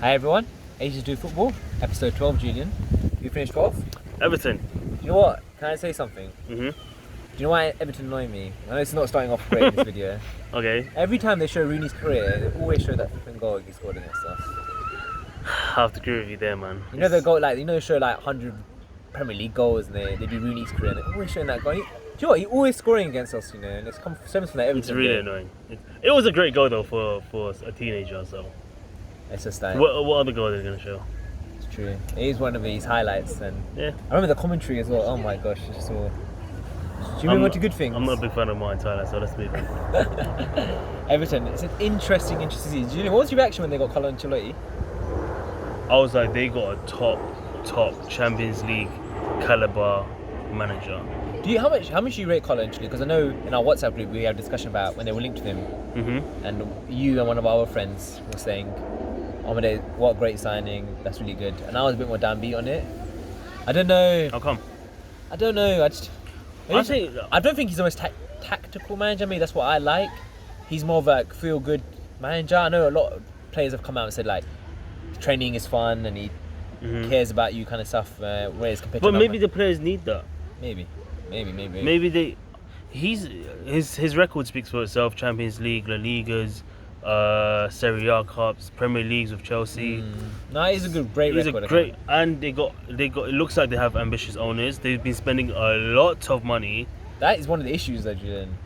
Hi everyone, Ages Do Football, episode 12, Julian. You finished 12? Everton. You know what? Can I say something? Mhm. Do you know why Everton annoy me? I know it's not starting off great in this video. Okay. Every time they show Rooney's career, they always show that flipping goal he scored against us. I have to agree with you there, man. You know they go like, they show like 100 Premier League goals and they do Rooney's career and they're always showing that goal. Do you know what? He's always scoring against us, you know, and it's come so much from that Everton. It's really annoying. It was a great goal though for a teenager. So It's just like, what other goal are they gonna show? it's true. It is one of his highlights, and Yeah. I remember the commentary as well. Oh my gosh, it's just all. Do you remember good things? I'm not a big fan of mine, Tyler. So let's move on. Everton, it's an interesting season. Julian, what was your reaction when they got Carlo Ancelotti? I was like, they got a top Champions League caliber manager. How much do you rate Carlo Ancelotti? Because I know in our WhatsApp group we had a discussion about when they were linked to him, and you and one of our friends were saying, "Oh my day, what a great signing! That's really good." And I was a bit more downbeat on it. I don't know. How come? I don't know. I don't think he's the most tactical manager. Maybe that's what I like. He's more of a feel-good manager. I know a lot of players have come out and said like training is fun and he cares about you kind of stuff. Whereas compared But to maybe the players need that. Maybe. His record speaks for itself. Champions League, La Ligas, Serie A Cups, Premier Leagues with Chelsea. No, he's a great record. And they got. It looks like they have ambitious owners. They've been spending a lot of money. That is one of the issues that Julian.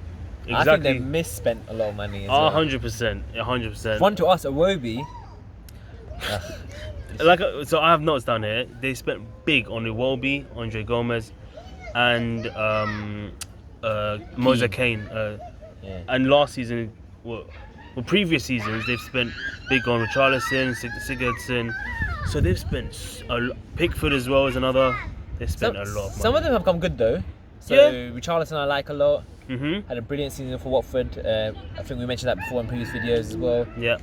Exactly. I think they've misspent a lot of money. 100%. One to us, Iwobi. So I have notes down here. They spent big on Iwobi, Andre Gomez, and Moise Kean. And last season, previous seasons, they've spent big on Richarlison, Sigurdsson. So they've spent Pickford as well as another. They've spent a lot of money. Some of them have come good though. So Richarlison I like a lot. Had a brilliant season for Watford. I think we mentioned that before in previous videos as well. Yeah.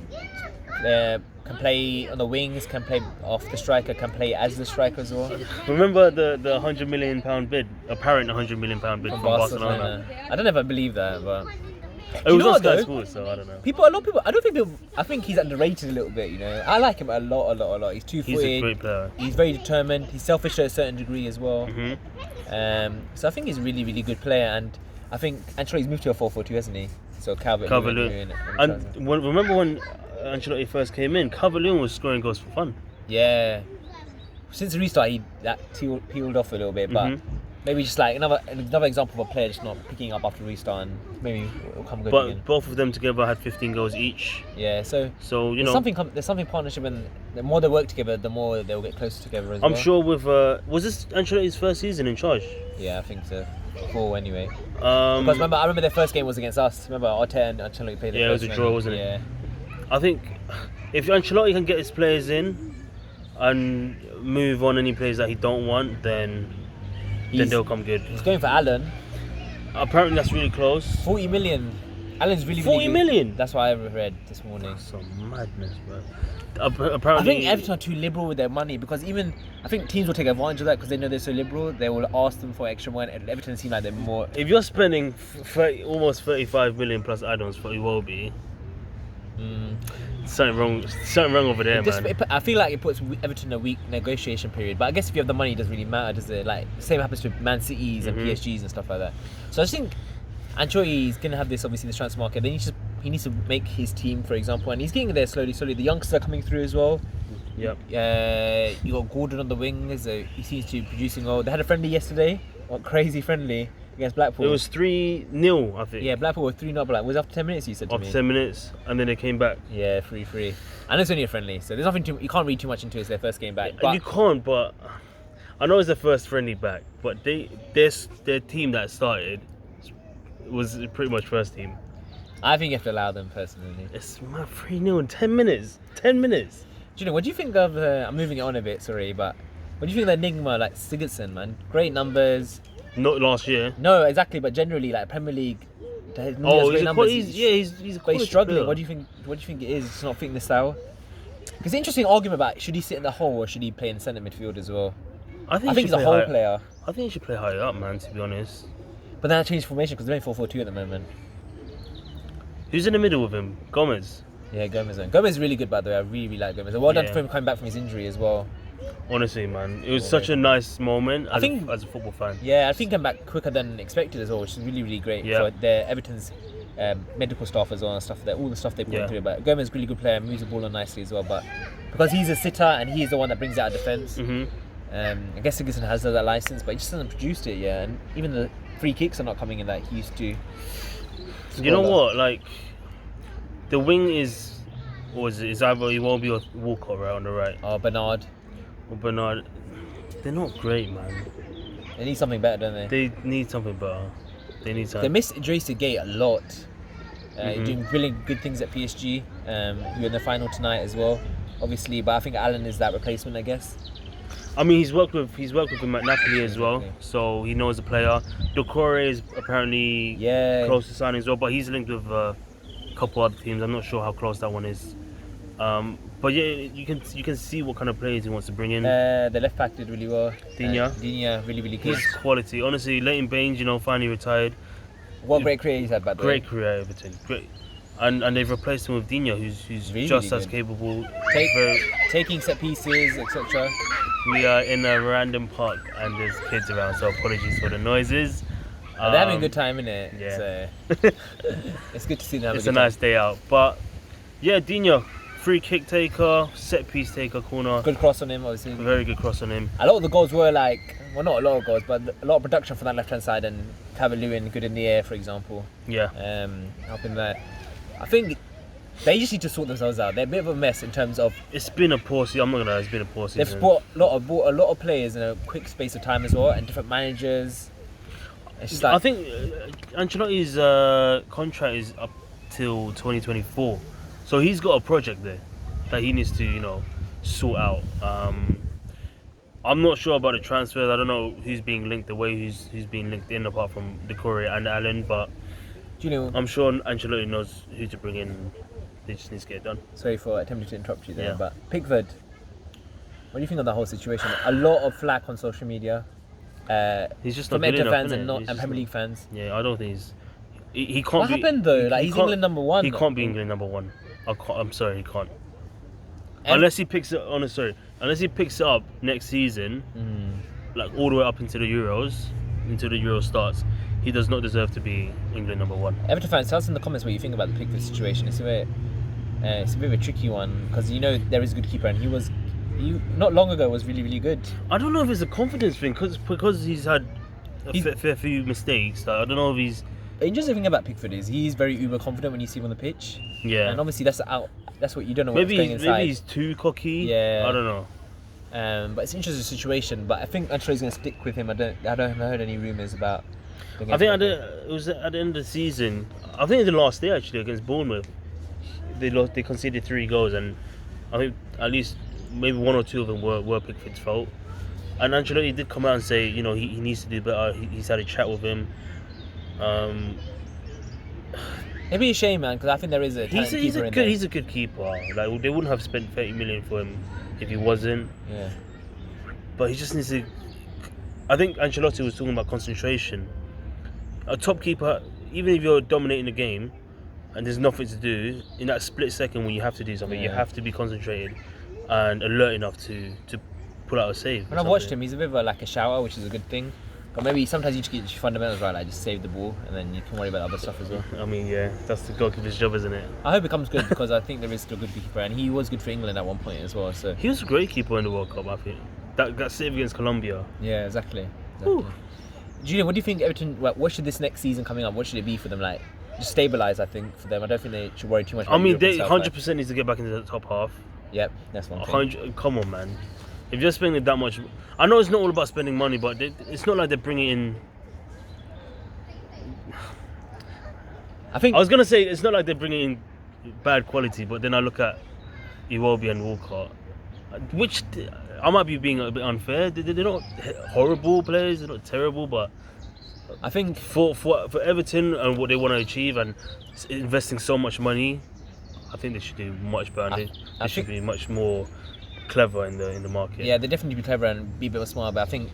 Can play on the wings, can play off the striker, can play as the striker as well. Remember the £100 million bid, apparent £100 million bid from Barcelona? I don't ever believe that, but it was on Sky Sports, so I don't know. A lot of people. I think he's underrated a little bit. You know, I like him a lot. He's 2-footed. He's a great player. He's very determined. He's selfish to a certain degree as well. So I think he's a really, really good player, and I think Ancelotti's moved to a 4-4-2, hasn't he? So Calvert-Lewin. And remember when Ancelotti first came in, Calvert-Lewin was scoring goals for fun. Yeah. Since the restart, that peeled off a little bit, but maybe just like another example of a player just not picking up after restart, and maybe it'll come good again. But both of them together had 15 goals each. Yeah, so you know, there's something partnership, and the more they work together, the more they'll get closer together as well. I'm sure with was this Ancelotti's first season in charge? Yeah, I think so. 4 anyway. Because I remember their first game was against us. Remember Arteta and Ancelotti played the first it was a draw, wasn't it? Yeah. I think if Ancelotti can get his players in and move on any players that he don't want, then they'll come good. He's going for Allen. Apparently that's really close. 40 million. Allen's really 40 good. million? That's what I read this morning. That's some madness, bro. Apparently, I think Everton are too liberal with their money, because I think teams will take advantage of that because they know they're so liberal. They will ask them for extra money. Everton seem like they're more. If you're spending almost 35 million plus add-ons for Iwobi, something wrong over there, man. I feel like it puts Everton in a weak negotiation period. But I guess if you have the money, it doesn't really matter, does it? Like the same happens to Man Cities and PSGs and stuff like that. So I just think Ancelotti is going to have this transfer market. Then he needs to make his team, for example, and he's getting there slowly. The youngsters are coming through as well. Yep. You got Gordon on the wings. He seems to be producing well. They had a friendly yesterday. What crazy friendly against Blackpool. It was 3-0, I think. Yeah, Blackpool were 3-0. But was after 10 minutes, you said to me. After 10 minutes, and then they came back. Yeah, 3-3. I know it's only a friendly, so there's nothing you can't read too much into it. It's their first game back. But you can't, but I know it's their first friendly back. But their team that started was pretty much first team. I think you have to allow them personally. It's 3-0 in 10 minutes. 10 minutes. Do you know, what do you think of, I'm moving it on a bit, sorry, but what do you think of the enigma like Sigurdsson, man? Great numbers. Not last year. No, exactly, but generally, like Premier League, he's struggling. Player. What do you think it is? It's not fitting the style? Because it's an interesting argument about should he sit in the hole or should he play in centre midfield as well? I think he's a hole player. I think he should play higher up, man, to be honest. But then I changed formation because they're in 4-4-2 at the moment. Who's in the middle with him? Gomez? Yeah, Gomez is really good, by the way. I really like Gomez. Well done Yeah. for him coming back from his injury as well. Honestly, man, it was such a nice moment I think- as a football fan. Yeah, I think he came back quicker than expected as well, which is really, really great Yeah. for their Everton's medical staff as well and stuff. All the stuff they put Yeah. through. But Gomez is a really good player, moves the ball on nicely as well. But because he's a sitter and he's the one that brings out defence, I guess Sigurdsson has that license, but he just hasn't produced it yet. And even the free kicks are not coming in that he used to. You know what? Like, the wing is either Iwobi or Walcott right on the right. Oh, Bernard. Or Bernard. They're not great, man. They need something better, don't they? They need something better. They need They something. miss Idrissa Gueye a lot. He's doing really good things at PSG. Who are in the final tonight as well, obviously. But I think Allen is that replacement, I guess. I mean, he's worked with him at Napoli as well, Exactly. so he knows the player. Doucouré is apparently close to signing as well, but he's linked with a couple other teams. I'm not sure how close that one is. But yeah, you can see what kind of players he wants to bring in. The left back did really well. Digne. Digne, really, really good. He's quality. Honestly, Leighton Baines, finally retired. What great career he's had, by the way. Great career at Everton. Great. And they've replaced him with Digne, who's Really, just really as good. capable. Taking set pieces, etc. We are in a random park and there's kids around, so apologies for the noises. They're having a good time, innit? Yeah. So, it's good to see them have It's a a good nice day out. But yeah, Digne, free kick taker, set piece taker, corner. time. Good cross on him, obviously. Very good cross on him. A lot of the goals were not a lot of goals, but a lot of production from that left-hand side, and Calvert-Lewin good in the air, for example. Yeah. Helping that. I think they just need to sort themselves out. They're a bit of a mess in terms of It's been a poor season. I'm not gonna lie, it's been a poor season. they've bought a lot of players in a quick space of time as well, and different managers. It's just like, I think Ancelotti's contract is up till 2024, so he's got a project there that he needs to, sort out. I'm not sure about the transfers. I don't know who's being linked, the way who's being linked in, apart from Doucouré and Allen. But do you know? I'm sure Ancelotti knows who to bring in. They just need to get it done. Sorry for attempting to interrupt you there, Yeah. but Pickford. What do you think of the whole situation? A lot of flack on social media. He's just From not good Everton enough, fans innit? and He's Premier just League fans. Yeah, I don't think he can't. What happened though? Like, he's can't- England number one. He can't be England number one. I'm sorry, he can't. And- Unless he picks it. Unless he picks it up next season, like all the way up into the Euros, until the Euro starts, he does not deserve to be England number one. Everton fans, tell us in the comments what you think about the Pickford situation. It's a bit of a tricky one because there is a good keeper, and he not long ago was really, really good. I don't know if it's a confidence thing because he's had a fair few mistakes. Like, I don't know if he's. The interesting thing about Pickford is he's very uber confident when you see him on the pitch. Yeah. And obviously that's what you don't know what's going inside. Maybe he's too cocky. Yeah. I don't know. But it's an interesting situation. But I think Ancelotti's going to stick with him. I haven't heard any rumours about. I think it was at the end of the season. I think it's the last day actually against Bournemouth. They conceded 3 goals, and I think at least maybe 1 or 2 of them were Pickford's fault. And Ancelotti did come out and say, he needs to do better. He's had a chat with him. It'd be a shame, man, because I think there is a talented keeper in there. He's a good keeper. Like, they wouldn't have spent 30 million for him if he wasn't. Yeah. But he just needs to. I think Ancelotti was talking about concentration. A top keeper, even if you're dominating the game and there's nothing to do, in that split second when you have to do something, you have to be concentrated and alert enough to pull out a save. When I've watched him, he's a bit of a shouter, which is a good thing. But maybe sometimes you just get your fundamentals right, like just save the ball, and then you can worry about other stuff as well. I mean, yeah, that's the goalkeeper's job, isn't it? I hope it comes good because I think there is still a good keeper, and he was good for England at one point as well. So He was a great keeper in the World Cup, I think. That save against Colombia. yeah, exactly. Ooh. Julian, what do you think Everton? What should this next season coming up? What should it be for them? Like just stabilise, I think, for them. I don't think they should worry too much. I About mean, Europe they itself, like. 100% needs to get back into the top half. Yep, that's one thing. 100. Come on, man. If you're spending that much, I know it's not all about spending money, but it's not like they're bringing in. I was gonna say it's not like they're bringing in bad quality, but then I look at Iwobi and Walcott, which I might be being a bit unfair. They're not horrible players. They're not terrible, but I think for Everton and what they want to achieve and investing so much money, I think they should do much better. They should be much more clever in the market. yeah, they definitely be clever and be a bit more smart. But I think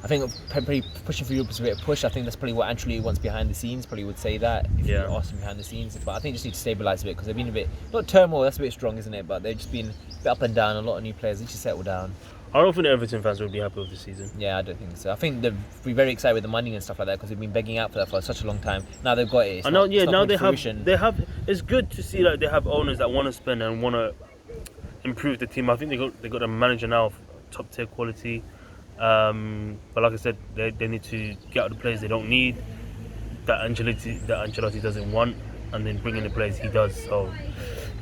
I think probably pushing for Europe is a bit of push. I think that's probably what Ancelotti wants behind the scenes. Probably would say that if you ask him behind the scenes. But I think just need to stabilise a bit because they've been a bit not turmoil. That's a bit strong, isn't it? But they've just been a bit up and down. A lot of new players. They need to settle down. I don't think the Everton fans will be happy with this season. Yeah, I don't think so. I think they'll be very excited with the money and stuff like that because they've been begging out for that for such a long time. Now they've got it. Now they have. It's good to see that they have owners that want to spend and want to improve the team. I think they got a manager now of top tier quality. But like I said, they need to get out the players they don't need, that Ancelotti doesn't want, and then bring in the players he does. So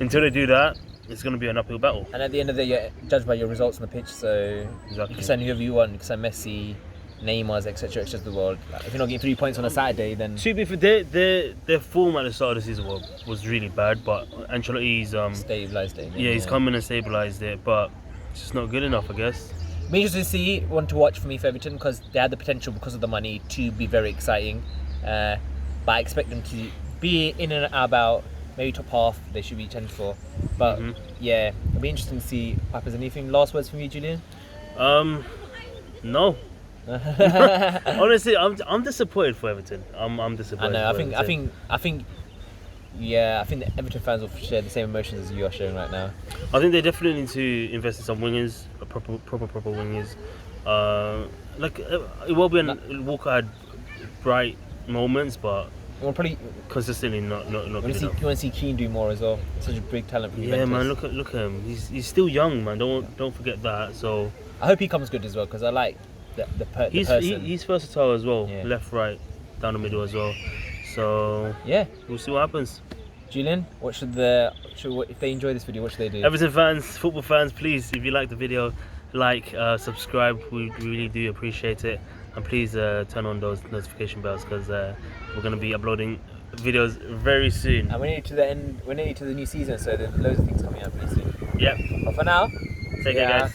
until they do that, it's going to be an uphill battle. And at the end of the day, you're judged by your results on the pitch. So you can sign whoever you want. You can sign Messi, Neymar, etc. It's just the world. Like, if you're not getting 3 points on a Saturday, then to be fair, their form at the start of the season was really bad. But Ancelotti's stabilised it. He's come in and stabilised it, but it's just not good enough, I guess. Be interesting to see, one to watch for me for Everton because they had the potential because of the money to be very exciting. But I expect them to be in and about maybe top half. They should be challenged for. But yeah, it'll be interesting to see what happens. Anything last words from you, Julian? No. Honestly, I'm disappointed for Everton. I'm disappointed. I know. I think the Everton fans will share the same emotions as you are sharing right now. I think they definitely need to invest in some wingers, proper wingers. Walker had bright moments, but probably consistently not good enough. You want to see Keane do more as well. Such a big talent from Juventus. Yeah, man. Look at him. He's still young, man. Don't forget that. So I hope he comes good as well because I like the person. He's versatile as well. Yeah. Left, right, down the middle as well. So yeah, we'll see what happens. Julian, if they enjoy this video, what should they do? Everton fans, football fans, please, if you like the video, subscribe. We really do appreciate it, and please turn on those notification bells because we're going to be uploading videos very soon. And we're nearly to the end. We're nearly to the new season, so there's loads of things coming out pretty soon. Yep. But for now, take care, guys.